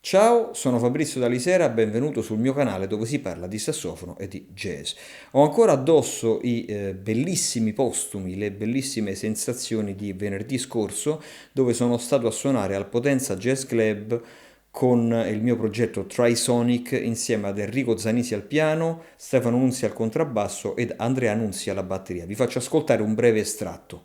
Ciao, sono Fabrizio Dalisera, benvenuto sul mio canale dove si parla di sassofono e di jazz. Ho ancora addosso i bellissimi postumi, le bellissime sensazioni di venerdì scorso, dove sono stato a suonare al Potenza Jazz Club con il mio progetto Trisonic insieme ad Enrico Zanisi al piano, Stefano Nunzi al contrabbasso ed Andrea Nunzi alla batteria. Vi faccio ascoltare un breve estratto.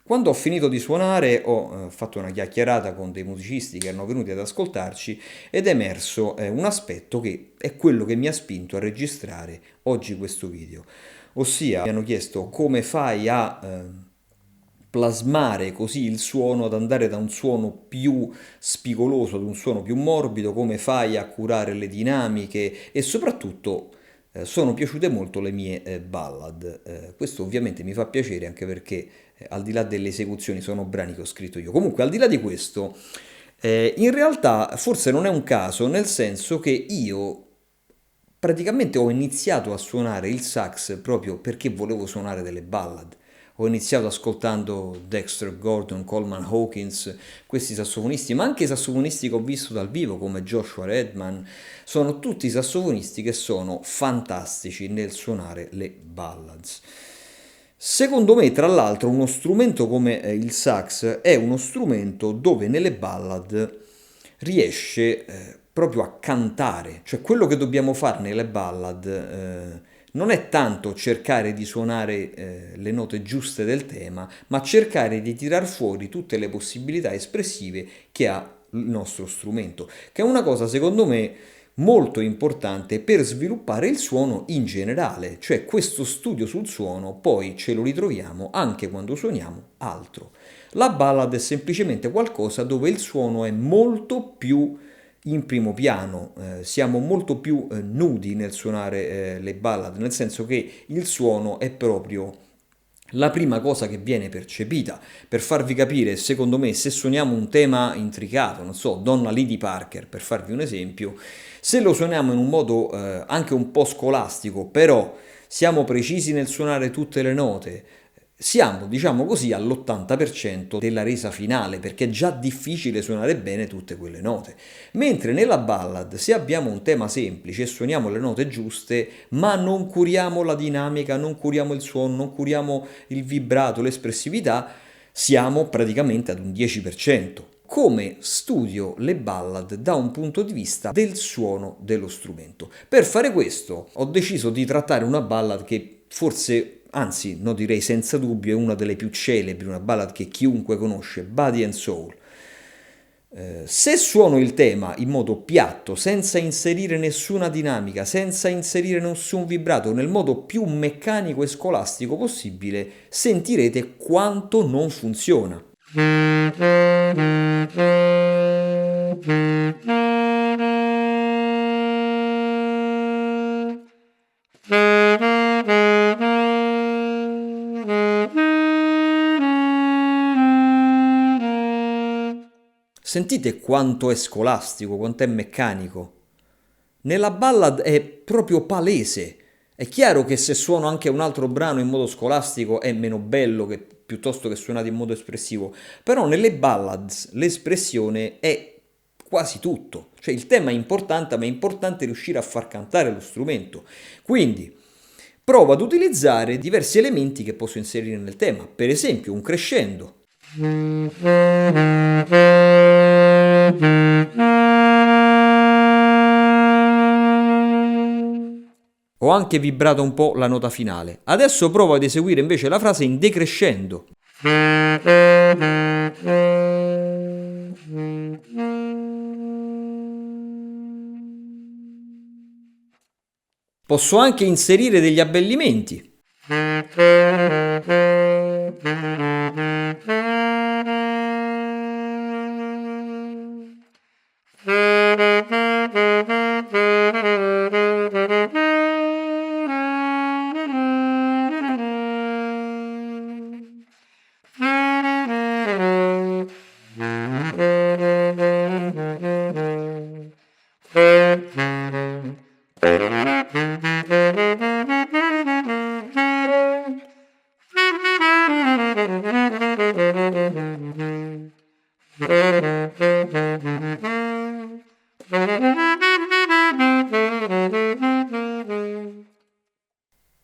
Quando ho finito di suonare ho fatto una chiacchierata con dei musicisti che erano venuti ad ascoltarci ed è emerso un aspetto che è quello che mi ha spinto a registrare oggi questo video. Ossia, mi hanno chiesto come fai a plasmare così il suono, ad andare da un suono più spigoloso ad un suono più morbido, come fai a curare le dinamiche e soprattutto sono piaciute molto le mie ballad. Questo ovviamente mi fa piacere anche perché al di là delle esecuzioni sono brani che ho scritto io. Comunque, al di là di questo, in realtà forse non è un caso, nel senso che io praticamente ho iniziato a suonare il sax proprio perché volevo suonare delle ballad. Ho iniziato ascoltando Dexter Gordon, Coleman Hawkins, questi sassofonisti, ma anche i sassofonisti che ho visto dal vivo come Joshua Redman. Sono tutti sassofonisti che sono fantastici nel suonare le ballads. Secondo me, tra l'altro, uno strumento come il sax è uno strumento dove nelle ballad riesce proprio a cantare, cioè quello che dobbiamo fare nelle ballad non è tanto cercare di suonare le note giuste del tema, ma cercare di tirar fuori tutte le possibilità espressive che ha il nostro strumento, che è una cosa secondo me molto importante per sviluppare il suono in generale, cioè questo studio sul suono poi ce lo ritroviamo anche quando suoniamo altro. La ballad è semplicemente qualcosa dove il suono è molto più in primo piano, siamo molto più nudi nel suonare le ballad, nel senso che il suono è proprio la prima cosa che viene percepita. Per farvi capire, secondo me, se suoniamo un tema intricato, non so, Donna Lady Parker, per farvi un esempio, se lo suoniamo in un modo anche un po' scolastico, però siamo precisi nel suonare tutte le note, siamo, diciamo così, all'80% della resa finale, perché è già difficile suonare bene tutte quelle note. Mentre nella ballad, se abbiamo un tema semplice e suoniamo le note giuste, ma non curiamo la dinamica, non curiamo il suono, non curiamo il vibrato, l'espressività, siamo praticamente ad un 10%. Come studio le ballad da un punto di vista del suono dello strumento. Per fare questo ho deciso di trattare una ballad che forse, anzi, no, direi senza dubbio, è una delle più celebri, una ballad che chiunque conosce, Body and Soul. Se suono il tema in modo piatto, senza inserire nessuna dinamica, senza inserire nessun vibrato, nel modo più meccanico e scolastico possibile, sentirete quanto non funziona. Sentite quanto è scolastico, quanto è meccanico. Nella ballad è proprio palese. È chiaro che se suono anche un altro brano in modo scolastico è meno bello piuttosto che suonato in modo espressivo, però nelle ballads l'espressione è quasi tutto. Cioè il tema è importante, ma è importante riuscire a far cantare lo strumento. Quindi provo ad utilizzare diversi elementi che posso inserire nel tema, per esempio un crescendo. Ho anche vibrato un po' la nota finale. Adesso provo ad eseguire invece la frase in decrescendo. Posso anche inserire degli abbellimenti.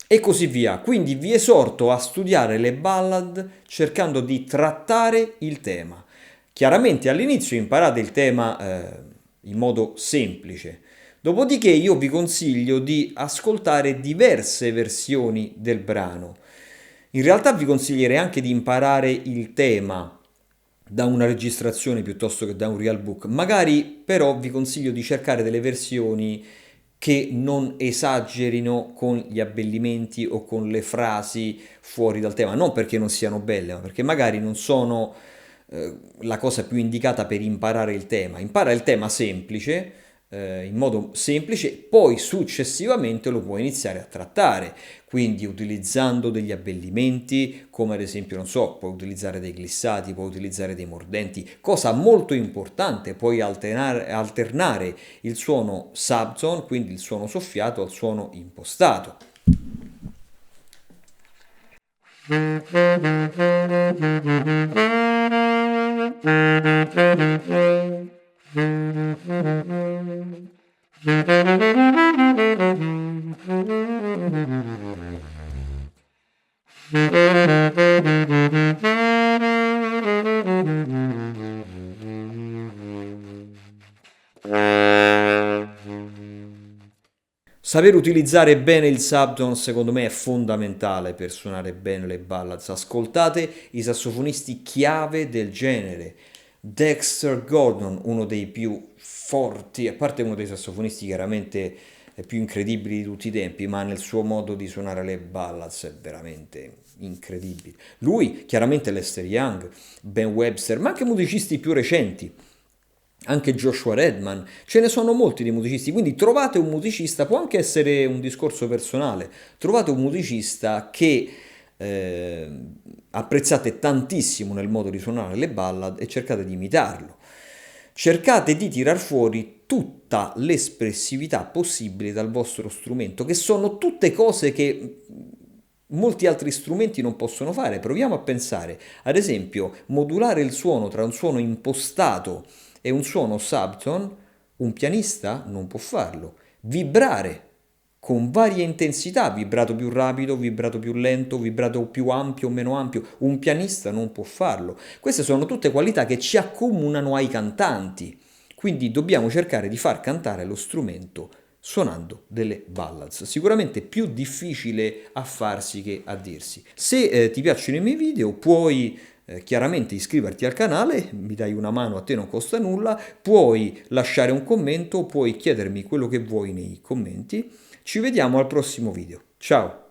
E così via. Quindi vi esorto a studiare le ballad cercando di trattare il tema. Chiaramente all'inizio imparate il tema in modo semplice, dopodiché io vi consiglio di ascoltare diverse versioni del brano. In realtà vi consiglierei anche di imparare il tema da una registrazione piuttosto che da un real book. Magari però vi consiglio di cercare delle versioni che non esagerino con gli abbellimenti o con le frasi fuori dal tema, non perché non siano belle, ma perché magari non sono la cosa più indicata per imparare il tema. Impara il tema semplice, in modo semplice, poi successivamente lo puoi iniziare a trattare, quindi utilizzando degli abbellimenti, come ad esempio, non so, puoi utilizzare dei glissati, puoi utilizzare dei mordenti, cosa molto importante, puoi alternare il suono subtone, quindi il suono soffiato, al suono impostato. Saper utilizzare bene il subtone secondo me è fondamentale per suonare bene le ballads. Ascoltate i sassofonisti chiave del genere. Dexter Gordon, uno dei più forti, a parte uno dei sassofonisti chiaramente più incredibili di tutti i tempi, ma nel suo modo di suonare le ballads è veramente incredibile. Lui, chiaramente Lester Young, Ben Webster, ma anche musicisti più recenti, anche Joshua Redman, ce ne sono molti di musicisti, quindi trovate un musicista, può anche essere un discorso personale, trovate un musicista che eh, apprezzate tantissimo nel modo di suonare le ballad e cercate di imitarlo. Cercate di tirar fuori tutta l'espressività possibile dal vostro strumento, che sono tutte cose che molti altri strumenti non possono fare. Proviamo a pensare, ad esempio, modulare il suono tra un suono impostato e un suono subtone, un pianista non può farlo. Vibrare con varie intensità, vibrato più rapido, vibrato più lento, vibrato più ampio o meno ampio, un pianista non può farlo. Queste sono tutte qualità che ci accomunano ai cantanti, quindi dobbiamo cercare di far cantare lo strumento suonando delle ballads. Sicuramente più difficile a farsi che a dirsi. Se ti piacciono i miei video puoi chiaramente iscriverti al canale, mi dai una mano, a te non costa nulla, puoi lasciare un commento, puoi chiedermi quello che vuoi nei commenti. Ci vediamo al prossimo video. Ciao!